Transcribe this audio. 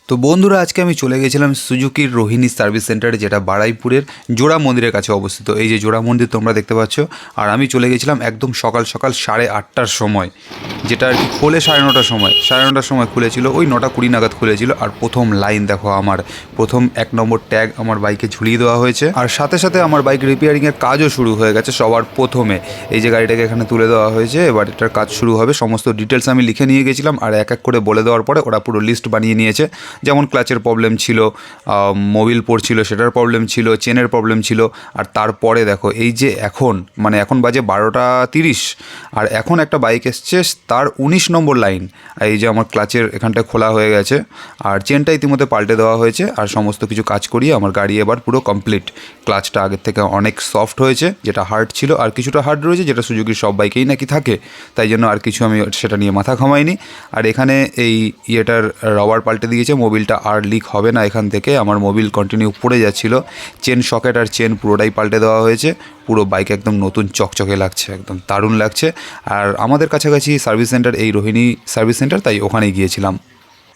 তো বন্ধুরা, আজকে আমি চলে গেছিলাম সুজুকির রোহিণী সার্ভিস সেন্টারে, যেটা বারুইপুরের জোড়া মন্দিরের কাছে অবস্থিত। এই যে জোড়া মন্দির তোমরা দেখতে পাচ্ছ, আর আমি চলে গেছিলাম একদম সকাল সকাল 8:30টার সময়, যেটা আর কি খোলে 9:30টার সময়। 9:30টার সময় খুলেছিল, ওই 9:20 নাগাদ খুলেছিল। আর প্রথম লাইন দেখো, আমার প্রথম 1 নম্বর ট্যাগ আমার বাইকে ঝুলিয়ে দেওয়া হয়েছে, আর সাথে সাথে আমার বাইক রিপেয়ারিংয়ের কাজও শুরু হয়ে গেছে। সবার প্রথমে এই যে গাড়িটাকে এখানে তুলে দেওয়া হয়েছে, এবার এটার কাজ শুরু হবে। সমস্ত ডিটেলস আমি লিখে নিয়ে গেছিলাম, আর এক এক করে বলে দেওয়ার পরে ওরা পুরো লিস্ট বানিয়ে নিয়েছে। যেমন ক্লাচের প্রবলেম ছিল, মোবিল পড়ছিল সেটার প্রবলেম ছিল, চেনের প্রবলেম ছিল। আর তারপরে দেখো, এই যে এখন বাজে 12:30, আর এখন একটা বাইক এসছে, তার 19 নম্বর লাইন। এই যে আমার ক্লাচের এখানটায় খোলা হয়ে গেছে, আর চেনটা ইতিমধ্যে পাল্টে দেওয়া হয়েছে, আর সমস্ত কিছু কাজ করিয়ে আমার গাড়ি এবার পুরো কমপ্লিট। ক্লাচটা আগের থেকে অনেক সফট হয়েছে, যেটা হার্ড ছিল, আর কিছুটা হার্ড রয়েছে, যেটা সুজুকির সব বাইকেই নাকি থাকে। তাই জন্য আর কিছু আমি সেটা নিয়ে মাথা ঘামাইনি। আর এখানে এই ইয়েটার রবার পাল্টে দিয়েছে, মোবিলটা আর লিক হবে না এখান থেকে। আমার মোবিল কন্টিনিউ পড়ে যাচ্ছিল। চেন সকেট আর চেন পুরোটাই পাল্টে দেওয়া হয়েছে। পুরো বাইক একদম নতুন চকচকে লাগছে, একদম দারুণ লাগছে। আর আমাদের কাছাকাছি সার্ভিস সেন্টার এই রোহিণী সার্ভিস সেন্টার, তাই ওখানেই গিয়েছিলাম।